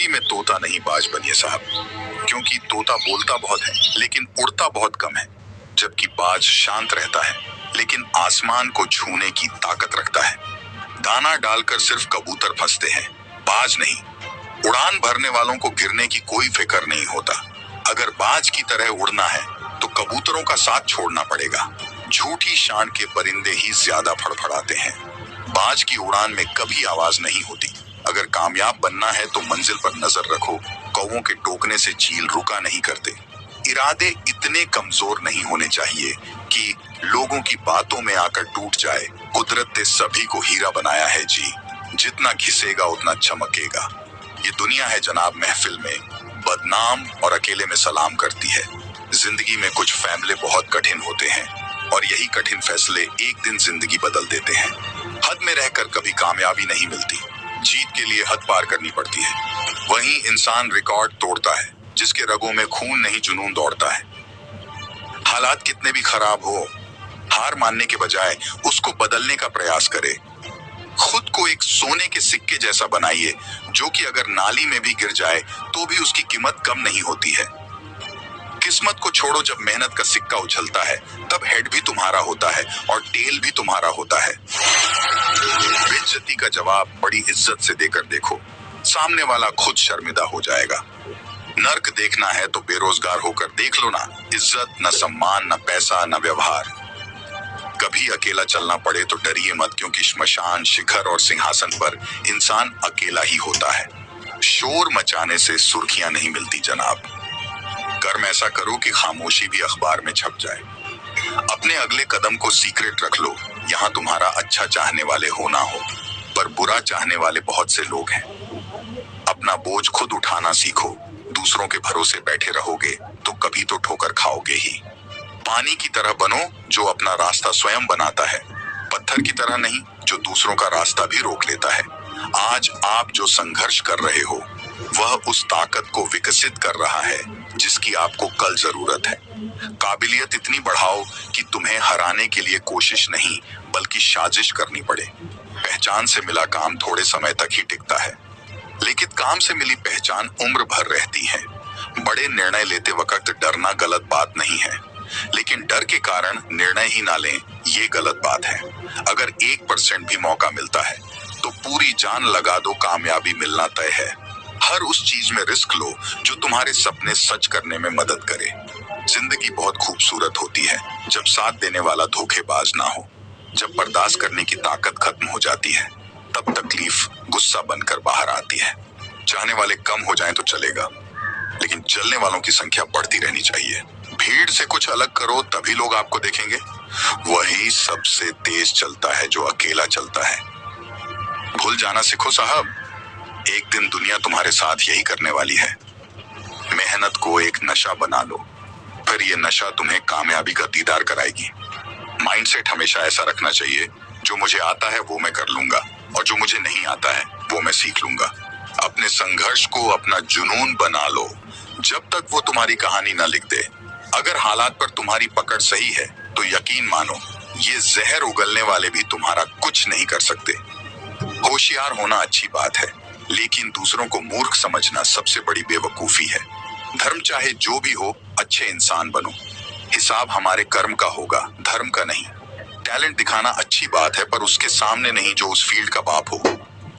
जिंदगी में तोता नहीं बाज बनिए साहब, क्योंकि तोता बोलता बहुत है लेकिन उड़ता बहुत कम है, जबकि बाज शांत रहता है लेकिन आसमान को छूने की ताकत रखता है। दाना डालकर सिर्फ कबूतर फंसते हैं, बाज नहीं। उड़ान भरने वालों को गिरने की कोई फिक्र नहीं होता। अगर बाज की तरह उड़ना है तो कबूतरों का साथ छोड़ना पड़ेगा। झूठी शान के परिंदे ही ज्यादा फड़फड़ाते हैं। बाज की उड़ान में कभी आवाज नहीं होती। अगर कामयाब बनना है तो मंजिल पर नजर रखो, कौवों के टोकने से चील रुका नहीं करते। इरादे इतने कमजोर नहीं होने चाहिए कि लोगों की बातों में आकर टूट जाए। कुदरत ने सभी को हीरा बनाया है जी, जितना घिसेगा उतना चमकेगा। ये दुनिया है जनाब, महफिल में बदनाम और अकेले में सलाम करती है। जिंदगी में कुछ फैसले बहुत कठिन होते हैं और यही कठिन फैसले एक दिन जिंदगी बदल देते हैं। हद में रहकर कभी कामयाबी नहीं मिलती, जीत के लिए हद पार करनी पड़ती है। वहीं इंसान रिकॉर्ड तोड़ता है जिसके रगों में खून नहीं जुनून दौड़ता है। हालात कितने भी खराब हो, हार मानने के बजाय उसको बदलने का प्रयास करे। खुद को एक सोने के सिक्के जैसा बनाइए जो कि अगर नाली में भी गिर जाए तो भी उसकी कीमत कम नहीं होती है। किस्मत को छोड़ो, जब मेहनत का सिक्का उछलता है तब हेड भी तुम्हारा होता है और टेल भी तुम्हारा होता है। बेइज्जती का जवाब बड़ी इज्जत से देकर देखो, सामने वाला खुद शर्मिंदा हो जाएगा। नर्क देखना है तो बेरोजगार होकर देख लो ना। इज्जत न सम्मान, न पैसा, न व्यवहार। कभी अकेला चलना पड़े तो डरिए मत, क्योंकि श्मशान, शिखर और सिंहासन पर इंसान अकेला ही होता है। शोर मचाने से सुर्खियां नहीं मिलती जनाब। कर्म ऐसा करो कि खामोशी भी अखबार में छप जाए। अपने अगले कदम को सीक्रेट रख लो। यहाँ तुम्हारा अच्छा चाहने वाले हो ना हो, पर बुरा चाहने वाले बहुत से लोग हैं। अपना बोझ खुद उठाना सीखो। दूसरों के भरोसे बैठे रहोगे तो कभी तो ठोकर खाओगे ही। पानी की तरह बनो जो अपना रास्ता स्वयं बनाता है, पत्थर की तरह नहीं जो दूसरों का रास्ता भी रोक लेता है। आज आप जो संघर्ष कर रहे हो वह उस ताकत को विकसित कर रहा है जिसकी आपको कल जरूरत है। काबिलियत इतनी बढ़ाओ कि तुम्हें हराने के लिए कोशिश नहीं बल्कि साजिश करनी पड़े। पहचान से मिला काम थोड़े समय तक ही टिकता है, लेकिन काम से मिली पहचान उम्र भर रहती है। बड़े निर्णय लेते वक्त डरना गलत बात नहीं है, लेकिन डर के कारण निर्णय ही ना लें ये गलत बात है। अगर 1% भी मौका मिलता है तो पूरी जान लगा दो, कामयाबी मिलना तय है। हर उस चीज में रिस्क लो जो तुम्हारे सपने सच करने में मदद करे। जिंदगी बहुत खूबसूरत होती है जब साथ देने वाला धोखेबाज ना हो। जब बर्दाश्त करने की ताकत खत्म हो जाती है तब तकलीफ गुस्सा बनकर बाहर आती है। चाहने वाले कम हो जाएं तो चलेगा, लेकिन चलने वालों की संख्या बढ़ती रहनी चाहिए। भीड़ से कुछ अलग करो तभी लोग आपको देखेंगे। वही सबसे तेज चलता है जो अकेला चलता है। भूल जाना सीखो साहब, एक दिन दुनिया तुम्हारे साथ यही करने वाली है। मेहनत को एक नशा बना लो, फिर ये नशा तुम्हें कामयाबी का दीदार कराएगी। माइंडसेट हमेशा ऐसा रखना चाहिए, जो मुझे आता है वो मैं कर लूंगा और जो मुझे नहीं आता है वो मैं सीख लूंगा। अपने संघर्ष को अपना जुनून बना लो जब तक वो तुम्हारी कहानी ना लिख दे। अगर हालात पर तुम्हारी पकड़ सही है तो यकीन मानो ये जहर उगलने वाले भी तुम्हारा कुछ नहीं कर सकते। होशियार होना अच्छी बात है, लेकिन दूसरों को मूर्ख समझना सबसे बड़ी बेवकूफी है। धर्म चाहे जो भी हो, अच्छे इंसान बनो। हिसाब हमारे कर्म का होगा, धर्म का नहीं। टैलेंट दिखाना अच्छी बात है, पर उसके सामने नहीं जो उस फील्ड का बाप हो।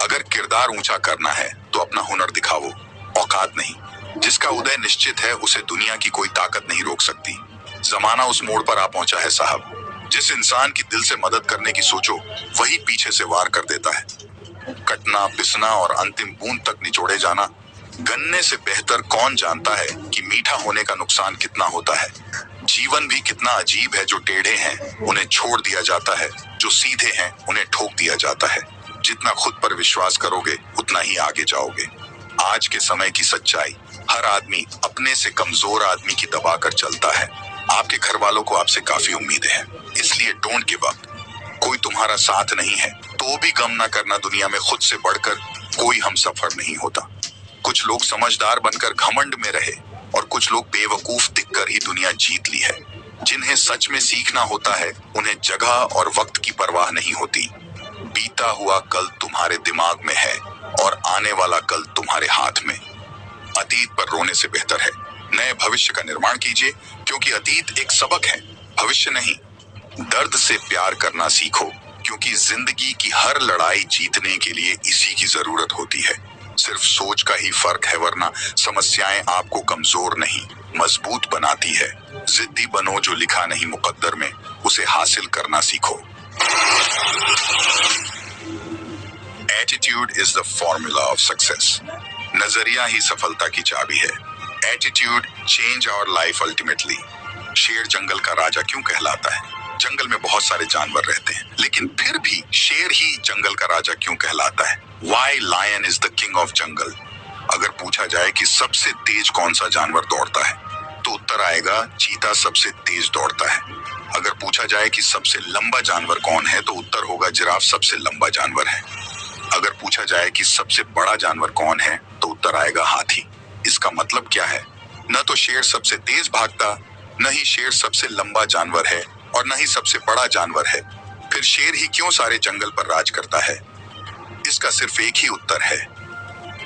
अगर किरदार ऊंचा करना है तो अपना हुनर दिखाओ, औकात नहीं। जिसका उदय निश्चित है उसे दुनिया की कोई ताकत नहीं रोक सकती। जमाना उस मोड़ पर आ पहुंचा है साहब, जिस इंसान की दिल से मदद करने की सोचो वही पीछे से वार कर देता है। कटना, पिसना और अंतिम बूंद तक निचोड़े जाना। गन्ने से बेहतर कौन जानता है कि मीठा होने का नुकसान कितना होता है। जीवन भी कितना अजीब है, जो टेढ़े हैं उन्हें छोड़ दिया जाता है, जो सीधे हैं उन्हें ठोक दिया जाता है। जितना खुद पर विश्वास करोगे उतना ही आगे जाओगे। आज के समय की सच्चाई, हर आदमी अपने से कमजोर आदमी की दबा कर चलता है। आपके घर वालों को आपसे काफी उम्मीदें हैं, इसलिए डोंट गिव अप। कोई तुम्हारा साथ नहीं है तो भी गम ना करना। दुनिया में खुद से बढ़कर कोई हमसफर नहीं होता। कुछ लोग समझदार बनकर घमंड में रहे और कुछ लोग बेवकूफ दिखकर ही दुनिया जीत ली है। जिन्हें सच में सीखना होता है उन्हें जगह और वक्त की परवाह नहीं होती। बीता हुआ कल तुम्हारे दिमाग में है और आने वाला कल तुम्हारे हाथ में। अतीत पर रोने से बेहतर है। नए भविष्य का निर्माण कीजिए, क्योंकि अतीत एक सबक है, भविष्य नहीं। दर्द से प्यार करना सीखो, क्योंकि जिंदगी की हर लड़ाई जीतने के लिए इसी की जरूरत होती है। सिर्फ सोच का ही फर्क है, वरना समस्याएं आपको कमजोर नहीं मजबूत बनाती है। जिद्दी बनो, जो लिखा नहीं मुकद्दर में उसे हासिल करना सीखो। Attitude is the formula of success. नजरिया ही सफलता की चाबी है। Attitude change our life ultimately. शेर जंगल का राजा क्यों कहलाता है? जंगल में बहुत सारे जानवर रहते हैं, लेकिन फिर भी शेर ही जंगल का राजा क्यों कहलाता है? Why lion is the king of jungle? अगर पूछा जाए कि सबसे तेज कौन सा जानवर दौड़ता है, तो उत्तर आएगा चीता सबसे तेज दौड़ता है। अगर पूछा जाए कि सबसे लंबा जानवर कौन है, तो उत्तर होगा जिराफ सबसे लंबा जानवर है। अगर पूछा जाए कि सबसे बड़ा जानवर कौन है, तो उत्तर आएगा हाथी। इसका मतलब क्या है? न तो शेर सबसे तेज भागता, न ही शेर सबसे लंबा जानवर है, और न ही सबसे बड़ा जानवर है। फिर शेर ही क्यों सारे जंगल पर राज करता है? इसका सिर्फ एक ही उत्तर है,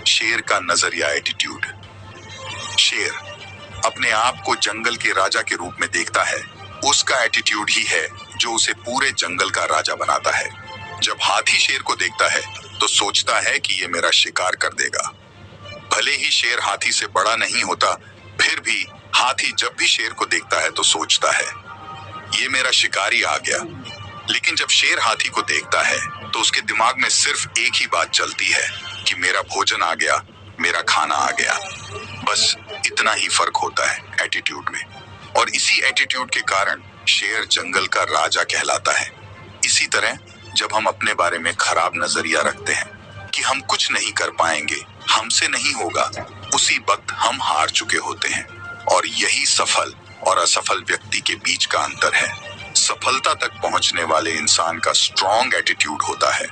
शेर का नजरिया, एटीट्यूड। शेर अपने आप को जंगल के राजा के रूप में देखता है। उसका एटीट्यूड ही है जो उसे पूरे जंगल का राजा बनाता है। जब हाथी शेर को देखता है, तो सोचता है कि ये मेरा शिकार कर देगा। भले ही शेर हाथी से बड़ा नहीं होता, फिर भी हाथी जब भी शेर को देखता है तो सोचता है, ये मेरा शिकारी आ गया। लेकिन जब शेर हाथी को देखता है, तो उसके दिमाग में सिर्फ एक ही बात चलती है कि मेरा भोजन आ गया, मेरा खाना आ गया। बस इतना ही फर्क होता है एटीट्यूड में। और इसी एटीट्यूड के कारण शेर जंगल का राजा कहलाता है। इसी तरह जब हम अपने बारे में खराब नजरिया रखते हैं कि हम कुछ नहीं कर पाएंगे, हमसे नहीं होगा, उसी वक्त हम हार चुके होते हैं। और यही सफल और असफल व्यक्ति के बीच का अंतर है। सफलता तक पहुंचने वाले इंसान का स्ट्रॉन्ग एटीट्यूड होता है।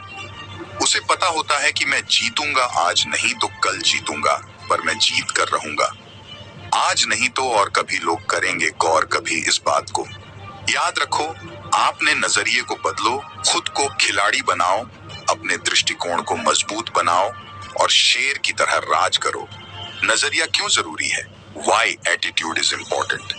उसे पता होता है कि मैं जीतूंगा, आज नहीं तो कल जीतूंगा, पर मैं जीत कर रहूंगा। आज नहीं तो और कभी लोग करेंगे गौर कभी इस बात को। याद रखो, आपने नजरिए को बदलो, खुद को खिलाड़ी बनाओ, अपने दृष्टिकोण को मजबूत बनाओ और शेर की तरह राज करो। नजरिया क्यों जरूरी है? Why attitude is important?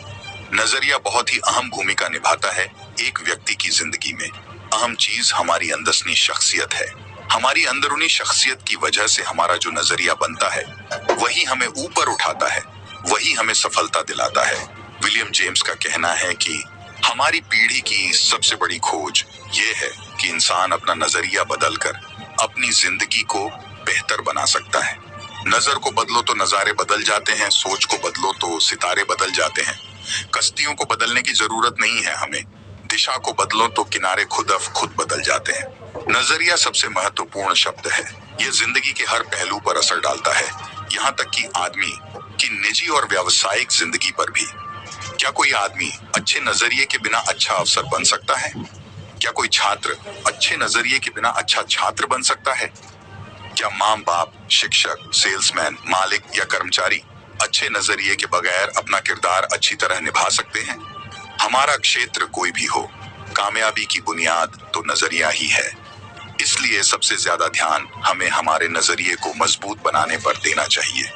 नजरिया बहुत ही अहम भूमिका निभाता है एक व्यक्ति की जिंदगी में। अहम चीज हमारी अंदरूनी शख्सियत है। हमारी अंदरूनी शख्सियत की वजह से हमारा जो नजरिया बनता है, वही हमें ऊपर उठाता है, वही हमें सफलता दिलाता है। विलियम जेम्स का कहना है कि हमारी पीढ़ी की सबसे बड़ी खोज ये है कि इंसान अपना नजरिया बदलकर अपनी जिंदगी को बेहतर बना सकता है। नजर को बदलो तो नजारे बदल जाते हैं, सोच को बदलो तो सितारे बदल जाते हैं। कश्तियों को बदलने की जरूरत नहीं है हमें, दिशा को बदलो तो किनारे खुद बदल जाते हैं। नजरिया सबसे महत्वपूर्ण शब्द है। ये जिंदगी के हर पहलू पर असर डालता है, यहाँ तक कि आदमी की निजी और व्यावसायिक जिंदगी पर भी। क्या कोई आदमी अच्छे नजरिए के बिना अच्छा अफसर बन सकता है? क्या कोई छात्र अच्छे नजरिए के बिना अच्छा छात्र बन सकता है? क्या माँ बाप, शिक्षक, सेल्समैन, मालिक या कर्मचारी अच्छे नजरिए के बगैर अपना किरदार अच्छी तरह निभा सकते हैं? हमारा क्षेत्र कोई भी हो, कामयाबी की बुनियाद तो नजरिया ही है। इसलिए सबसे ज्यादा ध्यान हमें हमारे नजरिए को मजबूत बनाने पर देना चाहिए।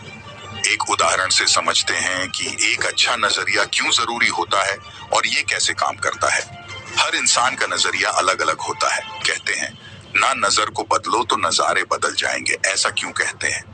एक उदाहरण से समझते हैं कि एक अच्छा नजरिया क्यों जरूरी होता है और ये कैसे काम करता है। हर इंसान का नजरिया अलग अलग होता है। कहते हैं ना नजर को बदलो तो नजारे बदल जाएंगे। ऐसा क्यों कहते हैं?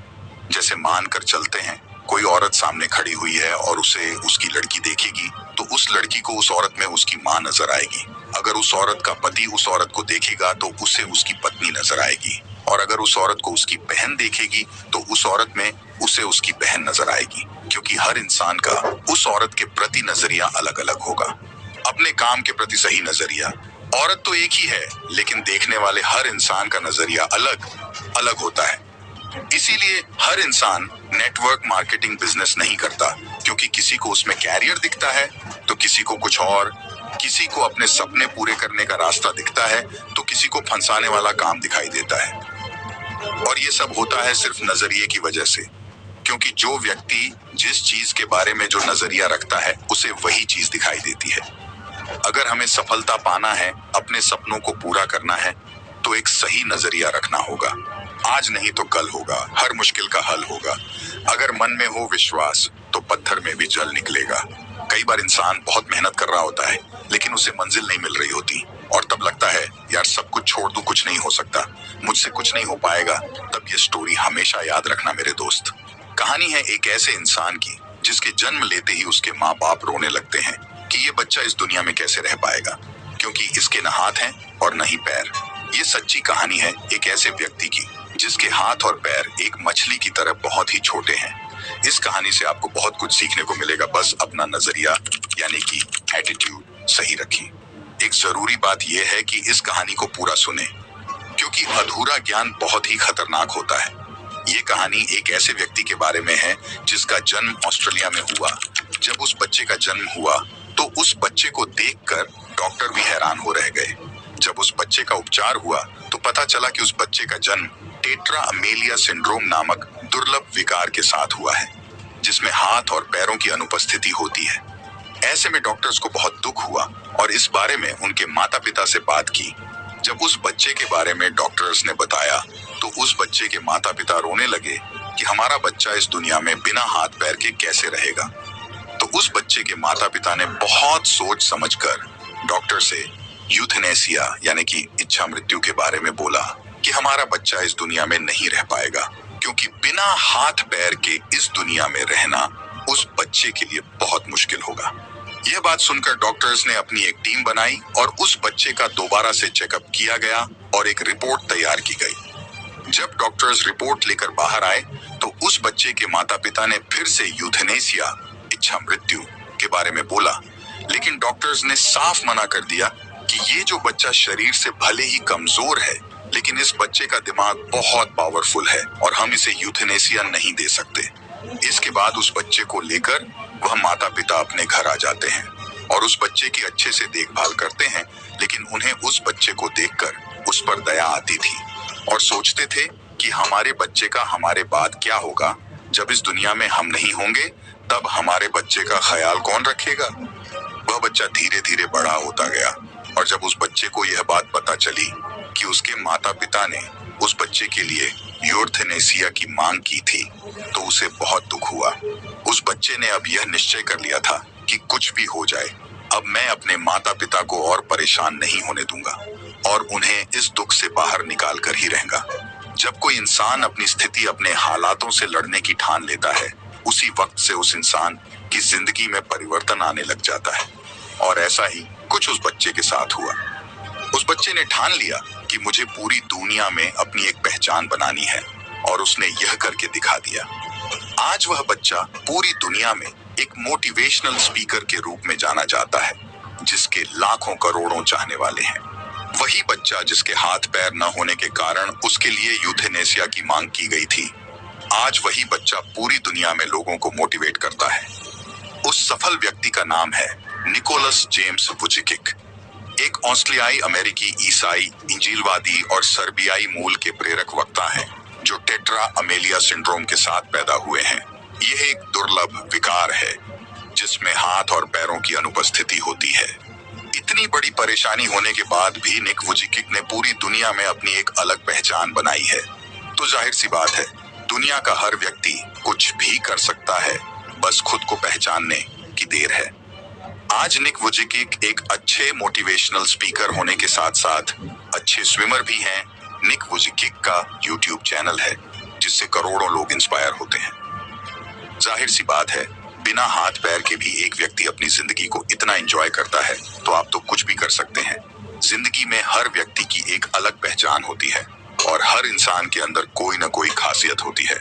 जैसे मान कर चलते हैं, कोई औरत सामने खड़ी हुई है और उसे उसकी लड़की देखेगी, तो उस लड़की को उस औरत में उसकी माँ नजर आएगी। अगर उस औरत का पति उस औरत को देखेगा तो उसे उसकी पत्नी नजर आएगी। और अगर उस औरत को उसकी बहन देखेगी तो उस औरत में उसे उसकी बहन नजर आएगी। क्योंकि हर इंसान का उस औरत के प्रति नजरिया अलग अलग होगा। अपने काम के प्रति सही नजरिया। औरत तो एक ही है, लेकिन देखने वाले हर इंसान का नजरिया अलग अलग होता है। इसीलिए हर इंसान नेटवर्क मार्केटिंग बिजनेस नहीं करता, क्योंकि किसी को उसमें कैरियर दिखता है तो किसी को कुछ और, किसी को अपने सपने पूरे करने का रास्ता दिखता है तो किसी को फंसाने वाला काम दिखाई देता है। और ये सब होता है सिर्फ नजरिए की वजह से, क्योंकि जो व्यक्ति जिस चीज के बारे में जो नजरिया रखता है, उसे वही चीज दिखाई देती है। अगर हमें सफलता पाना है, अपने सपनों को पूरा करना है, तो एक सही नजरिया रखना होगा। आज नहीं तो कल होगा, हर मुश्किल का हल होगा। अगर मन में हो विश्वास तो पत्थर में भी जल निकलेगा। कई बार इंसान बहुत मेहनत कर रहा होता है लेकिन उसे मंजिल नहीं मिल रही होती और तब लगता है यार सब कुछ छोड़ दूं, कुछ नहीं हो सकता, मुझसे कुछ नहीं हो पाएगा। तब ये स्टोरी हमेशा याद रखना मेरे दोस्त। कहानी है एक ऐसे इंसान की जिसके जन्म लेते ही उसके माँ बाप रोने लगते हैं कि ये बच्चा इस दुनिया में कैसे रह पाएगा, क्योंकि इसके न हाथ हैं और न ही पैर। ये सच्ची कहानी है एक ऐसे व्यक्ति की जिसके हाथ और पैर एक मछली की तरह बहुत ही छोटे हैं। इस कहानी से आपको बहुत कुछ सीखने को मिलेगा, बस अपना नजरिया यानी कि एटीट्यूड सही रखें। एक जरूरी बात यह है कि इस कहानी को पूरा सुने, क्योंकि अधूरा ज्ञान बहुत ही खतरनाक होता है। ये कहानी एक ऐसे व्यक्ति के बारे में है जिसका जन्म ऑस्ट्रेलिया में हुआ। जब उस बच्चे का जन्म हुआ तो उस बच्चे को देखकर डॉक्टर भी हैरान हो रह गए। जब उस बच्चे का उपचार हुआ तो पता चला कि उस बच्चे का जन्म टेट्रा अमेलिया सिंड्रोम नामक दुर्लभ विकार के साथ हुआ है, जिसमें हाथ और पैरों की अनुपस्थिति होती है। ऐसे में डॉक्टर्स को बहुत दुख हुआ और इस बारे में उनके माता पिता से बात की। जब उस बच्चे के बारे में डॉक्टर्स ने बताया तो उस बच्चे के माता पिता रोने लगे कि हमारा बच्चा इस दुनिया में बिना हाथ पैर के कैसे रहेगा। तो उस बच्चे के माता पिता ने बहुत सोच समझकर डॉक्टर से यूथनेसिया यानी कि इच्छा मृत्यु के बारे में बोला कि हमारा बच्चा इस दुनिया में नहीं रह पाएगा, क्योंकि बिना हाथ पैर के इस दुनिया में रहना उस बच्चे के लिए बहुत मुश्किल होगा। यह बात सुनकर डॉक्टर्स ने अपनी एक टीम बनाई और उस बच्चे का दोबारा से चेकअप किया गया और एक रिपोर्ट तैयार की गई। जब डॉक्टर्स रिपोर्ट लेकर बाहर आए तो उस बच्चे के माता पिता ने फिर से यूथनेसिया इच्छा मृत्यु के बारे में बोला, लेकिन डॉक्टर्स ने साफ मना कर दिया कि ये जो बच्चा शरीर से भले ही कमजोर है लेकिन इस बच्चे का दिमाग बहुत पावरफुल है और हम इसे यूथनेसिया नहीं दे सकते। इसके बाद उस बच्चे को लेकर वह माता पिता अपने घर आ जाते हैं और उस बच्चे की अच्छे से देखभाल करते हैं, लेकिन उन्हें उस बच्चे को देखकर उस पर दया आती थी और सोचते थे कि हमारे बच्चे का हमारे बाद क्या होगा, जब इस दुनिया में हम नहीं होंगे तब हमारे बच्चे का ख्याल कौन रखेगा। वह बच्चा धीरे धीरे बड़ा होता गया और जब उस बच्चे को यह बात पता चली कि उसके माता पिता ने उस बच्चे के लिए यूथनेसिया की मांग की थी तो उसे बहुत दुख हुआ। उस बच्चे ने अब यह निश्चय कर लिया था कि कुछ भी हो जाए अब मैं अपने माता पिता को और परेशान नहीं होने दूंगा और उन्हें इस दुख से बाहर निकाल कर ही रहूंगा। जब कोई इंसान अपनी स्थिति अपने हालातों से लड़ने की ठान लेता है उसी वक्त से उस इंसान की जिंदगी में परिवर्तन आने लग जाता है और ऐसा ही कुछ उस बच्चे के साथ हुआ। उस बच्चे ने ठान लिया कि मुझे पूरी दुनिया में अपनी एक पहचान बनानी है और उसने यह करके दिखा दिया। आज वह बच्चा पूरी दुनिया में एक मोटिवेशनल स्पीकर के रूप में जाना जाता है, जिसके लाखों करोड़ों चाहने वाले हैं। वही बच्चा जिसके हाथ पैर न होने के कारण उसके लिए यूथनेसिया की मांग की गई थी, आज वही बच्चा पूरी दुनिया में लोगों को मोटिवेट करता है। उस सफल व्यक्ति का नाम है निकोलस जेम्स वुजिकिक, एक ऑस्ट्रेलियाई अमेरिकी ईसाई इंजीलवादी और सर्बियाई मूल के प्रेरक वक्ता हैं जो टेट्रा अमेलिया सिंड्रोम के साथ पैदा हुए हैं। यह एक दुर्लभ विकार है जिसमें हाथ और पैरों की अनुपस्थिति होती है। इतनी बड़ी परेशानी होने के बाद भी निक वुजिकिक ने पूरी दुनिया में अपनी एक अलग पहचान बनाई है। तो जाहिर सी बात है दुनिया का हर व्यक्ति कुछ भी कर सकता है, बस खुद को पहचानने की देर है। आज निक वुजिकिक एक अच्छे मोटिवेशनल स्पीकर होने के साथ साथ अच्छे स्विमर भी हैं। निक वुजिकिक का YouTube चैनल है जिससे करोड़ों लोग इंस्पायर होते हैं। जाहिर सी बात है बिना हाथ पैर के भी एक व्यक्ति अपनी जिंदगी को इतना एंजॉय करता है तो आप तो कुछ भी कर सकते हैं। जिंदगी में हर व्यक्ति की एक अलग पहचान होती है और हर इंसान के अंदर कोई ना कोई खासियत होती है,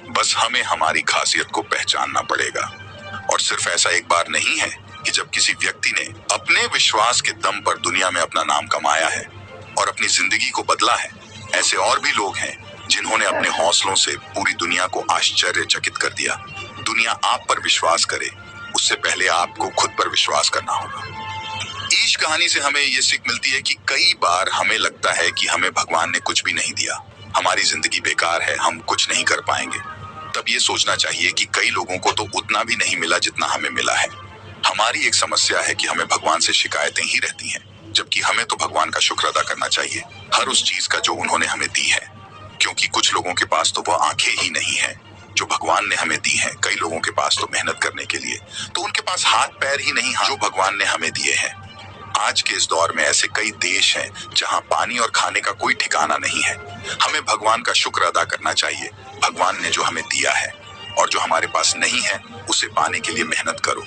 बस हमें हमारी खासियत को पहचानना पड़ेगा। और सिर्फ ऐसा एक बार नहीं है कि जब किसी व्यक्ति ने अपने विश्वास के दम पर दुनिया में अपना नाम कमाया है और अपनी जिंदगी को बदला है, ऐसे और भी लोग हैं जिन्होंने अपने हौसलों से पूरी दुनिया को आश्चर्यचकित कर दिया। दुनिया आप पर विश्वास करे उससे पहले आपको खुद पर विश्वास करना होगा। इस कहानी से हमें ये सीख मिलती है कि कई बार हमें लगता है कि हमें भगवान ने कुछ भी नहीं दिया, हमारी जिंदगी बेकार है, हम कुछ नहीं कर पाएंगे। तब ये सोचना चाहिए कि कई लोगों को तो उतना भी नहीं मिला जितना हमें मिला है। हमारी एक समस्या है कि हमें भगवान से शिकायतें ही रहती हैं, जबकि हमें तो भगवान का शुक्र अदा करना चाहिए हर उस चीज का जो उन्होंने हमें दी है, क्योंकि कुछ लोगों के पास तो वह आंखें ही नहीं है, जो भगवान ने हमें दी हैं। कई लोगों के पास तो मेहनत करने के लिए तो उनके पास हाथ पैर ही नहीं जो भगवान ने हमें दिए हैं। आज के इस दौर में ऐसे कई देश हैं जहां पानी और खाने का कोई ठिकाना नहीं है। हमें भगवान का शुक्र अदा करना चाहिए। भगवान ने जो हमें दिया है और जो हमारे पास नहीं है उसे पाने के लिए मेहनत करो।